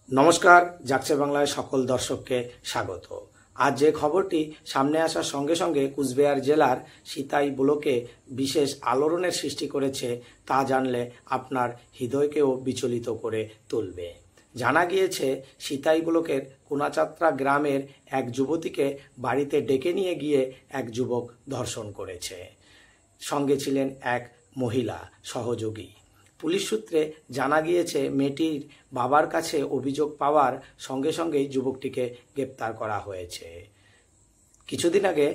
নমস্কার, জাগছে বাংলায় সকল দর্শককে স্বাগত। আজ যে খবরটি সামনে আসার সঙ্গে সঙ্গে কুচবিহার জেলার সিতাই ব্লকে বিশেষ আলোড়নের সৃষ্টি করেছে তা জানলে আপনার হৃদয়কেও বিচলিত করে তুলবে। জানা গিয়েছে সিতাই ব্লকের কোনাচাত্রা গ্রামের এক যুবতীকে বাড়িতে ডেকে নিয়ে গিয়ে এক যুবক ধর্ষণ করেছে। সঙ্গে ছিলেন এক মহিলা সহযোগী। পুলিশ সূত্রে জানা গিয়েছে মেয়েটির বাবার কাছে অভিযোগ পাওয়ার সঙ্গে সঙ্গেই যুবকটিকে গ্রেপ্তার করা হয়েছে। কিছুদিন আগে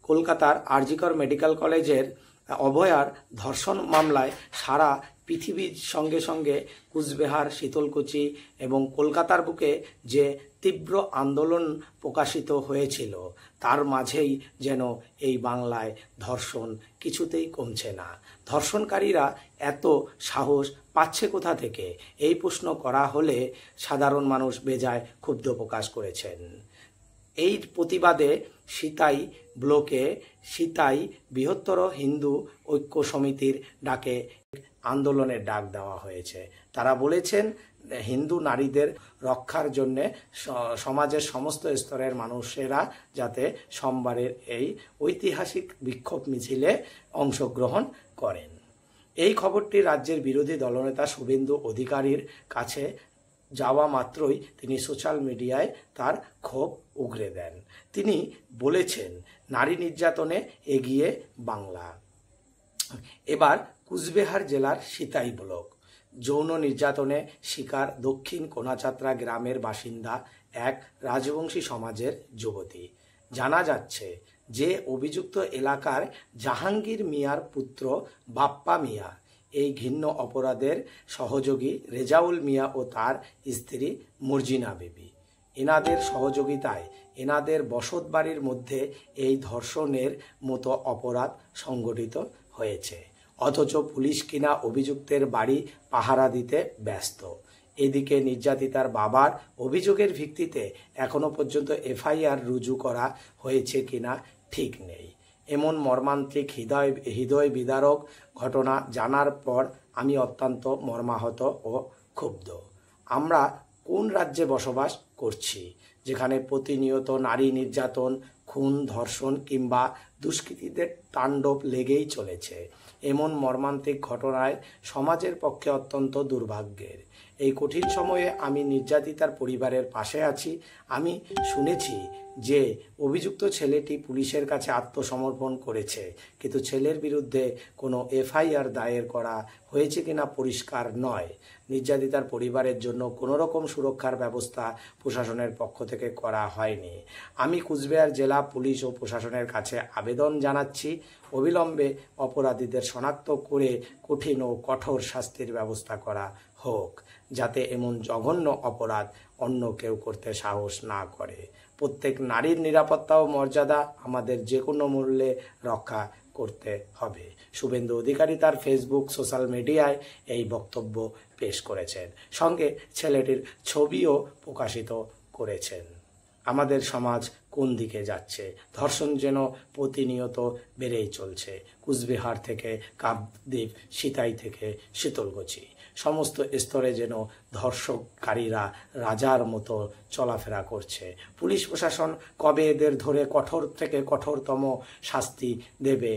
কলকাতার আরজিকর মেডিকেল কলেজের অভয়ার ধর্ষণ মামলায় সারা পৃথিবীর সঙ্গে সঙ্গে কুচবিহার, শীতলকুচি এবং কলকাতার বুকে যে তীব্র আন্দোলন প্রকাশিত হয়েছিল তার মাঝেই যেন এই বাংলায় ধর্ষণ কিছুতেই কমছে না। ধর্ষণকারীরা এত সাহস পাচ্ছে কোথা থেকে, এই প্রশ্ন করা হলে সাধারণ মানুষ বেজায় ক্ষুব্ধ প্রকাশ করেছেন। এই প্রতিবাদে সিতাই ব্লকে সিতাই বৃহত্তর হিন্দু ঐক্য সমিতির ডাকে আন্দোলনের ডাক দেওয়া হয়েছে। তারা বলেছেন হিন্দু নারীদের রক্ষার জন্য সমাজের সমস্ত স্তরের মানুষেরা যাতে সোমবারের এই ঐতিহাসিক বিক্ষোভ মিছিলে অংশগ্রহণ করেন। এই খবরটি রাজ্যের বিরোধী দলনেতা শুভেন্দু অধিকারীর কাছে যাওয়া মাত্রই তিনি সোশ্যাল মিডিয়ায় তার ক্ষোভ উগরে দেন। তিনি বলেছেন, নারী নির্যাতনে এগিয়ে বাংলা। এবার কুচবিহার জেলার সিতাই ব্লক যৌন নির্যাতনে শিকার দক্ষিণ কোনাচাত্রা গ্রামের বাসিন্দা এক রাজবংশী সমাজের যুবতী। জানা যাচ্ছে যে অভিযুক্ত এলাকার জাহাঙ্গীর মিয়ার পুত্র বাপ্পা মিয়া এই ঘৃণ্য অপরাধের সহযোগী রেজাউল মিয়া ও তার স্ত্রী মর্জিনা বিবি। এনাদের সহযোগিতায় এনাদের বসত বাড়ির মধ্যে এই ধর্ষণের মতো অপরাধ সংগঠিত হয়েছে। অথচ পুলিশ কিনা অভিযুক্তের বাড়ি পাহারা দিতে ব্যস্ত। এদিকে নির্যাতিতার বাবার অভিযোগের ভিত্তিতে এখনো পর্যন্ত এফআইআর রুজু করা হয়েছে কিনা ঠিক নেই। এমন মর্মান্তিক হৃদয় বিদারক ঘটনা জানার পর আমি অত্যন্ত মর্মাহত ও ক্ষুব্ধ। আমরা কোন রাজ্যে বসবাস করছি যেখানে প্রতিনিয়ত নারী নির্যাতন, খুন, ধর্ষণ কিংবা দুষ্কৃতীদের তাণ্ডব লেগেই চলেছে? এমন মর্মান্তিক ঘটনায় সমাজের পক্ষে অত্যন্ত দুর্ভাগ্যের। এই কঠিন সময়ে আমি নির্যাতিতার পরিবারের পাশে আছি। আমি শুনেছি যে অভিযুক্ত ছেলেটি পুলিশের কাছে আত্মসমর্পণ করেছে, কিন্তু ছেলের বিরুদ্ধে কোনো এফআইআর দায়ের করা হয়েছে কিনা পরিষ্কার নয়। নির্যাতিতার পরিবারের জন্য কোনো রকম সুরক্ষার ব্যবস্থা প্রশাসনের পক্ষ থেকে করা হয়নি। আমি কুচবিহার জেলা পুলিশ ও প্রশাসনের কাছে আবেদন জানাচ্ছি, অবিলম্বে অপরাধীদের শনাক্ত করে কঠিন ও কঠোর শাস্তির ব্যবস্থা করা হোক, যাতে এমন জঘন্য অপরাধ অন্য কেউ করতে সাহস না করে। প্রত্যেক নারীর নিরাপত্তা ও মর্যাদা আমাদের যে কোনো মূল্যে রক্ষা করতে হবে। শুভেন্দু অধিকারী তার ফেসবুক, সোশ্যাল মিডিয়ায় এই বক্তব্য পেশ করেছেন। সঙ্গে ছেলেটির ছবিও প্রকাশিত করেছেন। আমাদের সমাজ কোন দিকে যাচ্ছে? ধর্ষণ যেন প্রতিনিয়ত বেড়েই চলছে। কুচবিহার থেকে কাকদ্বীপ, সিতাই থেকে শীতলকুচি, সমস্ত স্তরে যেন ধর্ষণকারীরা রাজার মতো চলাফেরা করছে। পুলিশ প্রশাসন কবে এদের ধরে কঠোর থেকে কঠোরতম শাস্তি দেবে